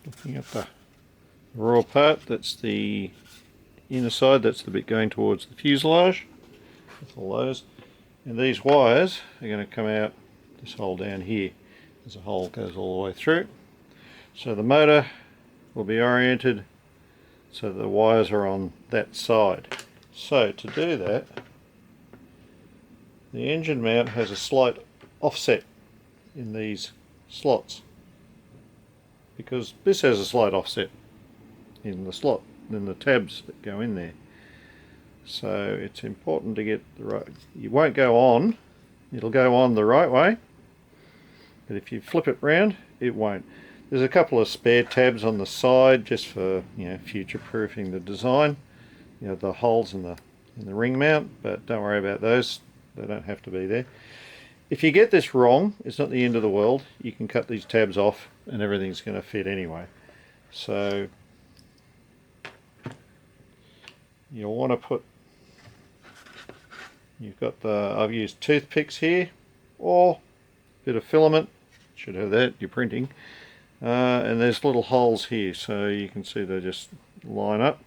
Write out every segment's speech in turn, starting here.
Looking at the raw part, that's the inner side, that's the bit going towards the fuselage with all those. And these wires are going to come out this hole down here. There's a hole goes all the way through. So the motor will be oriented so the wires are on that side. So to do that, the engine mount has a slight offset in these slots, because this has a slight offset in the slot, in the tabs that go in there. So it's important to get the right, you won't go on, it'll go on the right way, but if you flip it round, it won't. There's a couple of spare tabs on the side just for, future proofing the design, the holes in the ring mount, but don't worry about those, they don't have to be there. If you get this wrong, it's not the end of the world. You can cut these tabs off and everything's going to fit anyway. So you'll want to put, you've got the, I've used toothpicks here, or a bit of filament, should have that, you're printing, and there's little holes here, so you can see they just line up.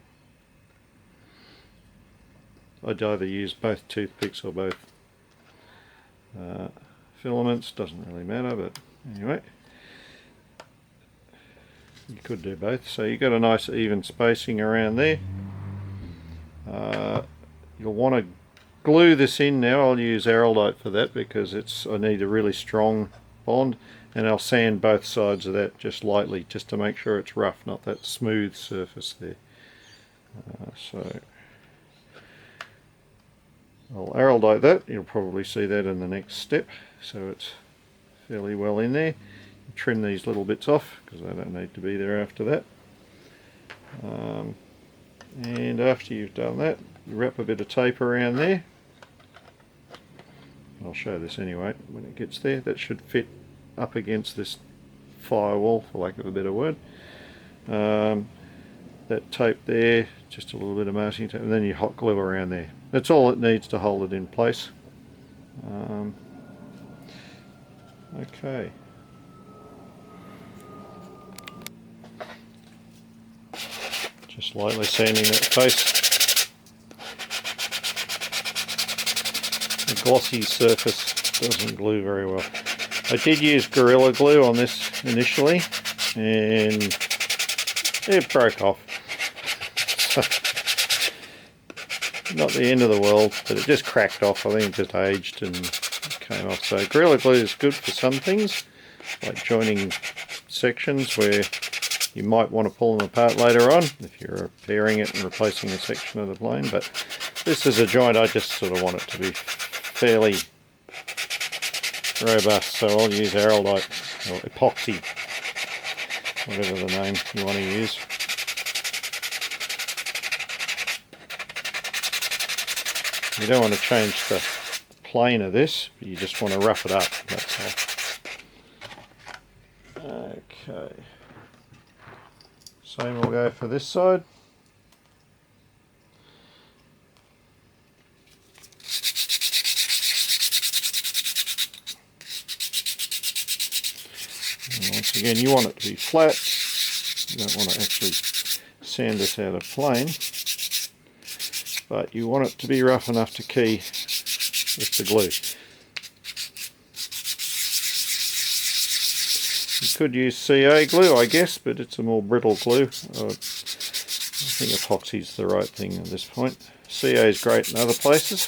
I'd either use both toothpicks or both filaments, doesn't really matter, but anyway, you could do both. So you've got a nice even spacing around there. You'll want to glue this in now. I'll use araldite for that because I need a really strong bond, and I'll sand both sides of that just lightly, just to make sure it's rough, not that smooth surface there. So I'll araldite that. You'll probably see that in the next step, so it's fairly well in there. Trim these little bits off because they don't need to be there after that. And after you've done that, you wrap a bit of tape around there. I'll show this anyway when it gets there. That should fit up against this firewall, for lack of a better word. That tape there, just a little bit of masking tape, and then you hot glue around there. That's all it needs to hold it in place. Okay. Just lightly sanding that face. The glossy surface doesn't glue very well. I did use Gorilla Glue on this initially, and it broke off. Not the end of the world, but it just cracked off. I think it just aged and came off. So Gorilla Glue is good for some things, like joining sections where you might want to pull them apart later on if you're repairing it and replacing a section of the plane. But this is a joint, I just sort of want it to be fairly robust, so I'll use araldite or epoxy, whatever the name you want to use. You don't want to change the plane of this, but you just want to rough it up, that's all. Okay. Same will go for this side. And once again, you want it to be flat. You don't want to actually sand this out of plane, but you want it to be rough enough to key with the glue. You could use CA glue, I guess, but it's a more brittle glue. I think epoxy's the right thing at this point. CA is great in other places,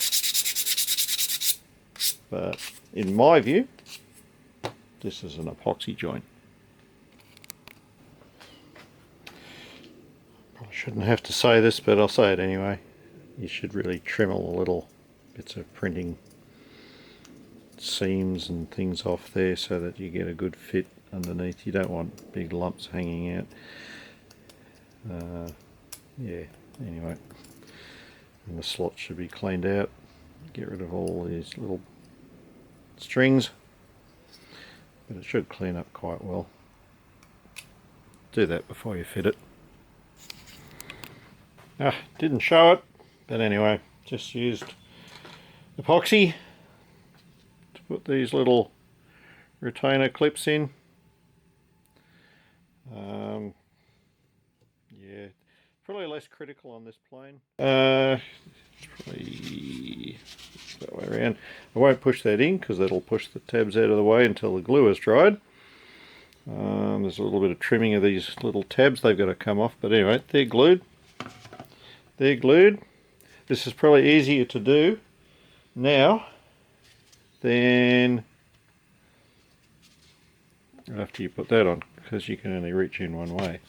but in my view, this is an epoxy joint. Probably shouldn't have to say this, but I'll say it anyway. You should really trim all the little bits of printing seams and things off there so that you get a good fit underneath. You don't want big lumps hanging out. Yeah, anyway, and the slot should be cleaned out. Get rid of all these little strings, but it should clean up quite well. Do that before you fit it. Didn't show it, but anyway, just used epoxy to put these little retainer clips in. probably less critical on this plane. Probably that way around. I won't push that in because that'll push the tabs out of the way until the glue is dried. There's a little bit of trimming of these little tabs, they've got to come off, but anyway, they're glued. They're glued. This is probably easier to do now than after you put that on, because you can only reach in one way.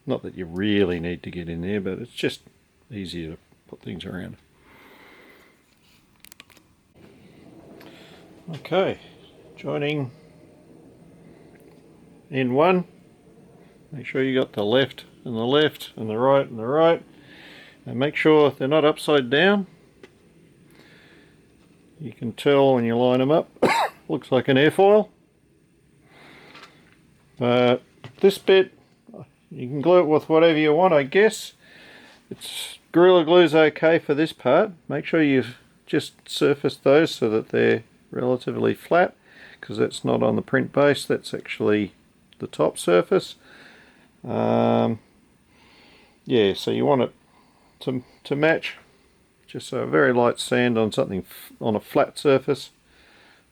Not that you really need to get in there, but it's just easier to put things around. Okay, joining in one. Make sure you got the left and the left and the right and the right, and make sure they're not upside down. You can tell when you line them up. Looks like an airfoil. But this bit, you can glue it with whatever you want, I guess. It's Gorilla Glue's okay for this part. Make sure you've just surfaced those so that they're relatively flat, because that's not on the print base, that's actually the top surface. Yeah, so you want it to match. Just a very light sand on something on a flat surface.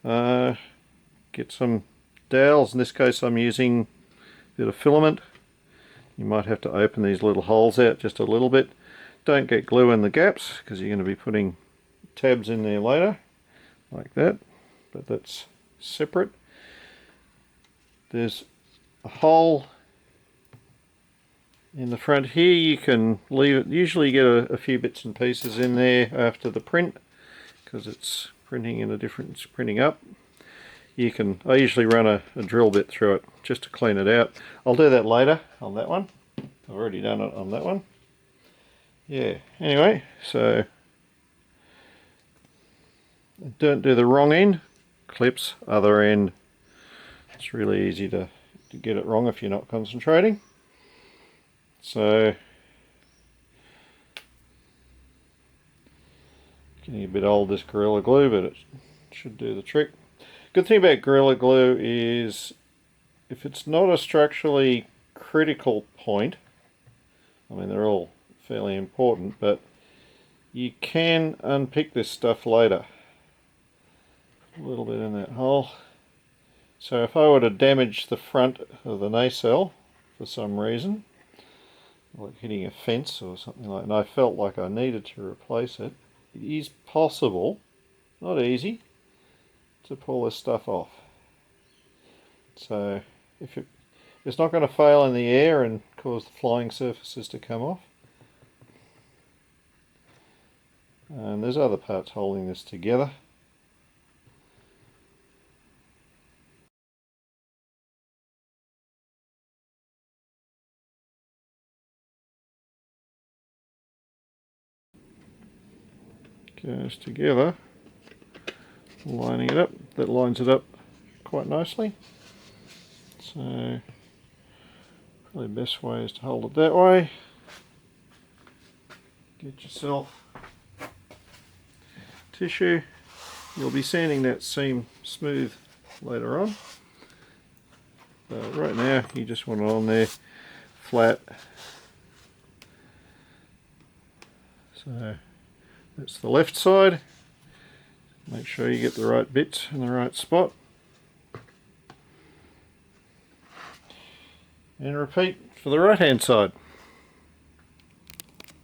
Get some dowels. In this case I'm using a bit of filament. You might have to open these little holes out just a little bit. Don't get glue in the gaps because you're going to be putting tabs in there later, like that, but that's separate. There's a hole in the front here. You can leave it, usually get a few bits and pieces in there after the print because it's printing in a different, it's printing up. You can, I usually run a drill bit through it just to clean it out. I'll do that later on that one. I've already done it on that one. Yeah, anyway, so don't do the wrong end. Clips, other end. It's really easy to get it wrong if you're not concentrating. So, getting a bit old, this Gorilla Glue, but it should do the trick. Good thing about Gorilla Glue is if it's not a structurally critical point, I mean they're all fairly important, but you can unpick this stuff later. A little bit in that hole. So if I were to damage the front of the nacelle for some reason, like hitting a fence or something like that, and I felt like I needed to replace it, it is possible, not easy, to pull this stuff off. So if it's not going to fail in the air and cause the flying surfaces to come off. And there's other parts holding this together. Goes together, lining it up. That lines it up quite nicely. So probably the best way is to hold it that way. Get yourself tissue. You'll be sanding that seam smooth later on, but right now you just want it on there flat. So that's the left side. Make sure you get the right bits in the right spot. And repeat for the right hand side.